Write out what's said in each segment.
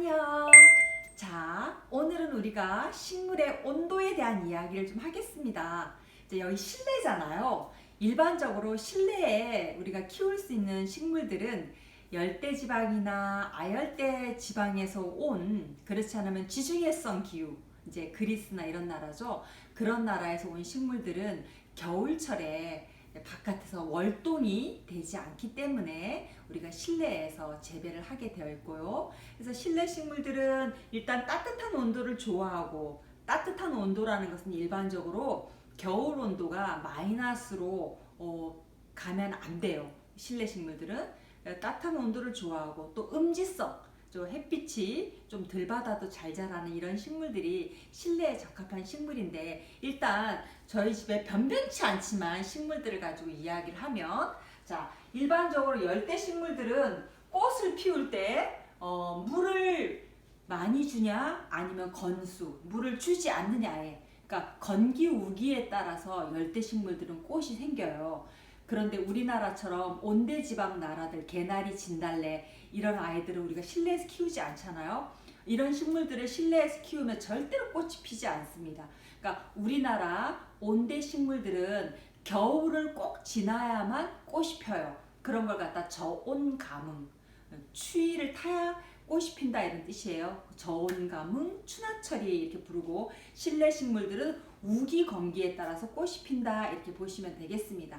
안녕. 자, 오늘은 우리가 식물의 온도에 대한 이야기를 좀 하겠습니다. 이제 여기 실내잖아요. 일반적으로 실내에 우리가 키울 수 있는 식물들은 열대 지방이나 아열대 지방에서 온, 그렇지 않으면 지중해성 기후, 이제 그리스나 이런 나라죠. 그런 나라에서 온 식물들은 겨울철에 바깥에서 월동이 되지 않기 때문에 우리가 실내에서 재배를 하게 되어 있고요. 그래서 실내 식물들은 일단 따뜻한 온도를 좋아하고, 따뜻한 온도라는 것은 일반적으로 겨울 온도가 마이너스로 가면 안 돼요. 실내 식물들은 따뜻한 온도를 좋아하고, 또 음지성, 좀 햇빛이 좀 덜 받아도 잘 자라는 이런 식물들이 실내에 적합한 식물인데, 일단 저희 집에 변변치 않지만 식물들을 가지고 이야기를 하면, 자, 일반적으로 열대 식물들은 꽃을 피울 때 물을 많이 주냐 아니면 건수, 물을 주지 않느냐에, 그러니까 건기 우기에 따라서 열대 식물들은 꽃이 생겨요. 그런데 우리나라처럼 온대지방 나라들, 개나리, 진달래 이런 아이들을 우리가 실내에서 키우지 않잖아요. 이런 식물들을 실내에서 키우면 절대로 꽃이 피지 않습니다. 그러니까 우리나라 온대 식물들은 겨울을 꼭 지나야만 꽃이 펴요. 그런 걸 갖다 저온 가뭄, 추위를 타야 꽃이 핀다 이런 뜻이에요. 저온 가뭄, 추나철이 이렇게 부르고, 실내 식물들은 우기 건기에 따라서 꽃이 핀다 이렇게 보시면 되겠습니다.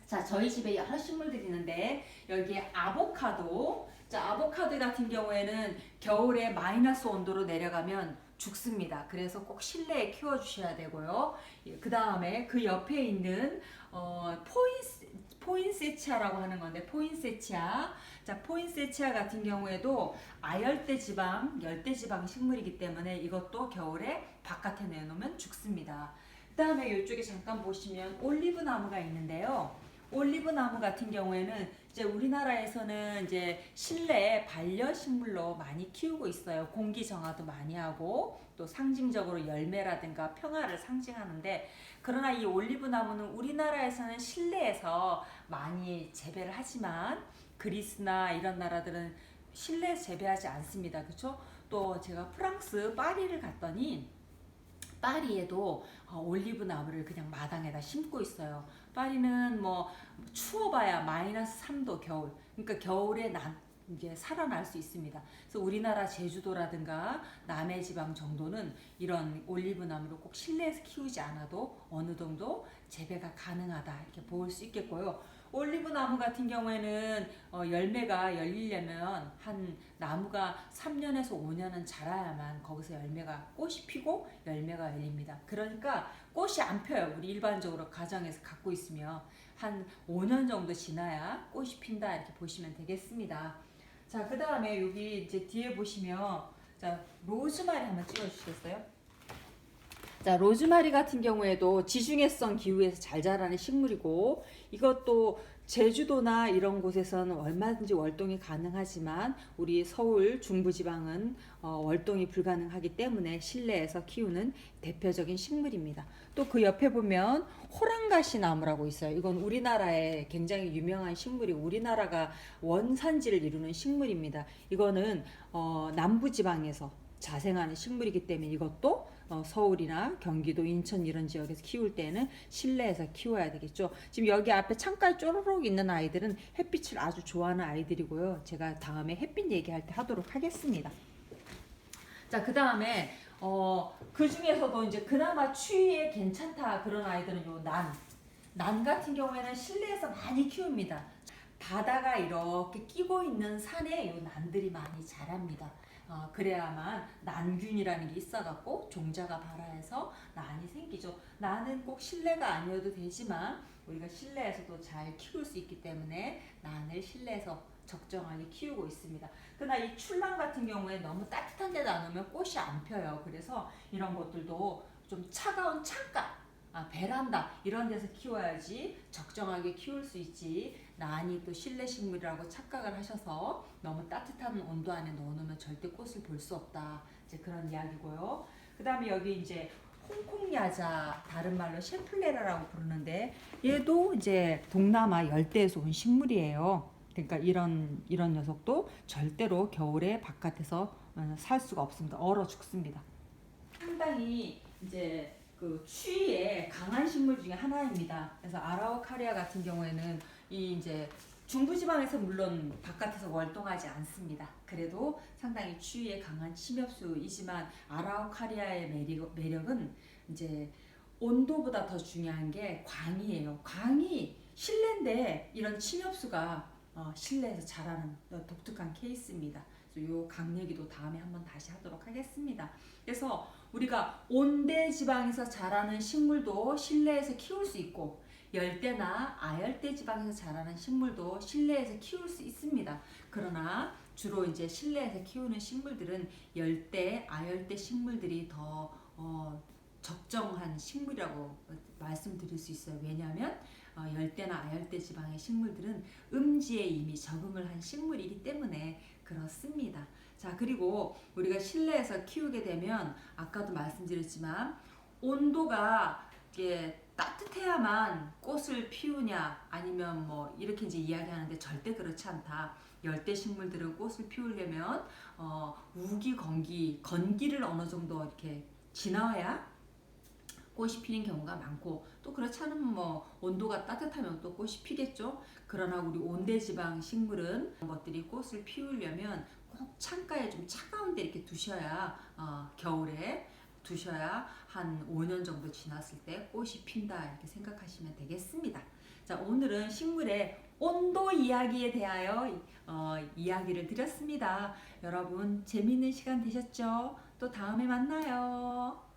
자, 저희 집에 여러 식물들이 있는데, 여기에 아보카도. 자, 아보카도 같은 경우에는 겨울에 마이너스 온도로 내려가면 죽습니다. 그래서 꼭 실내에 키워주셔야 되고요. 그 다음에 그 옆에 있는 포인세치아라고 하는 건데, 포인세치아. 자, 포인세치아 같은 경우에도 아열대 지방, 열대 지방 식물이기 때문에 이것도 겨울에 바깥에 내놓으면 죽습니다. 그 다음에 이쪽에 잠깐 보시면 올리브 나무가 있는데요. 올리브 나무 같은 경우에는 이제 우리나라에서는 이제 실내 반려식물로 많이 키우고 있어요. 공기 정화도 많이 하고, 또 상징적으로 열매라든가 평화를 상징하는데, 그러나 이 올리브 나무는 우리나라에서는 실내에서 많이 재배를 하지만 그리스나 이런 나라들은 실내에서 재배하지 않습니다. 그렇죠? 또 제가 프랑스 파리를 갔더니 파리에도 올리브 나무를 그냥 마당에다 심고 있어요. 파리는 뭐 추워봐야 마이너스 3도 겨울. 그러니까 겨울에 이게 살아날 수 있습니다. 그래서 우리나라 제주도라든가 남해 지방 정도는 이런 올리브 나무를 꼭 실내에서 키우지 않아도 어느 정도 재배가 가능하다 이렇게 볼 수 있겠고요. 올리브 나무 같은 경우에는 열매가 열리려면 한 나무가 3년에서 5년은 자라야만 거기서 꽃이 피고 열매가 열립니다. 그러니까 꽃이 안 펴요. 우리 일반적으로 가정에서 갖고 있으면 한 5년 정도 지나야 꽃이 핀다 이렇게 보시면 되겠습니다. 자, 그 다음에 여기 이제 뒤에 보시면, 자, 로즈마리 한번 찍어주시겠어요? 자, 로즈마리 같은 경우에도 지중해성 기후에서 잘 자라는 식물이고, 이것도 제주도나 이런 곳에서는 얼마든지 월동이 가능하지만 우리 서울 중부지방은 월동이 불가능하기 때문에 실내에서 키우는 대표적인 식물입니다. 또 그 옆에 보면 호랑가시 나무라고 있어요. 이건 우리나라의 굉장히 유명한 식물이고, 우리나라가 원산지를 이루는 식물입니다. 이거는 남부지방에서 자생하는 식물이기 때문에 이것도 서울이나 경기도, 인천 이런 지역에서 키울 때는 실내에서 키워야 되겠죠. 지금 여기 앞에 창가에 쪼르륵 있는 아이들은 햇빛을 아주 좋아하는 아이들이고요. 제가 다음에 햇빛 얘기할 때 하도록 하겠습니다. 자, 그 다음에 그 중에서도 이제 그나마 추위에 괜찮다 그런 아이들은 요 난 같은 경우에는 실내에서 많이 키웁니다. 바다가 이렇게 끼고 있는 산에 요 난들이 많이 자랍니다. 그래야만 난균이라는 게 있어갖고 종자가 발화해서 난이 생기죠. 난은 꼭 실내가 아니어도 되지만 우리가 실내에서도 잘 키울 수 있기 때문에 난을 실내에서 적정하게 키우고 있습니다. 그러나 이 출랑 같은 경우에 너무 따뜻한 데다 놓으면 꽃이 안 펴요. 그래서 이런 것들도 좀 차가운 창가, 베란다 이런 데서 키워야지 적정하게 키울 수 있지, 난이 또 실내 식물이라고 착각을 하셔서 너무 따뜻한 온도 안에 넣어놓으면 절대 꽃을 볼 수 없다, 이제 그런 이야기고요. 그 다음에 여기 이제 홍콩야자, 다른 말로 셰플레라라고 부르는데, 얘도 이제 동남아 열대에서 온 식물이에요. 그러니까 이런 녀석도 절대로 겨울에 바깥에서 살 수가 없습니다. 얼어 죽습니다. 상당히 이제 그 추위에 강한 식물 중에 하나입니다. 그래서 아라우카리아 같은 경우에는 이 이제 중부지방에서 물론 바깥에서 월동하지 않습니다. 그래도 상당히 추위에 강한 침엽수이지만 아라우카리아의 매력은 이제 온도보다 더 중요한 게 광이에요. 광이 실내인데 이런 침엽수가 실내에서 자라는 독특한 케이스입니다. 그래서 요 강 얘기도 다음에 한번 다시 하도록 하겠습니다. 그래서 우리가 온대 지방에서 자라는 식물도 실내에서 키울 수 있고 열대나 아열대 지방에서 자라는 식물도 실내에서 키울 수 있습니다. 그러나 주로 이제 실내에서 키우는 식물들은 열대, 아열대 식물들이 더 적정한 식물이라고 말씀드릴 수 있어요. 왜냐하면 열대나 아열대 지방의 식물들은 음지에 이미 적응을 한 식물이기 때문에 그렇습니다. 자, 그리고 우리가 실내에서 키우게 되면 아까도 말씀드렸지만 온도가 이게 따뜻해야만 꽃을 피우냐 아니면 뭐 이렇게 이제 이야기하는데 절대 그렇지 않다. 열대 식물들은 꽃을 피우려면 우기, 건기를 어느 정도 이렇게 지나야 꽃이 피는 경우가 많고 또 그렇지 않으면 뭐 온도가 따뜻하면 또 꽃이 피겠죠. 그러나 우리 온대지방 식물은 그런 것들이 꽃을 피우려면 꼭 창가에 좀 차가운 데 이렇게 두셔야 겨울에 두셔야 한 5년 정도 지났을 때 꽃이 핀다 이렇게 생각하시면 되겠습니다. 자, 오늘은 식물의 온도 이야기에 대하여 이야기를 드렸습니다. 여러분 재미있는 시간 되셨죠? 또 다음에 만나요.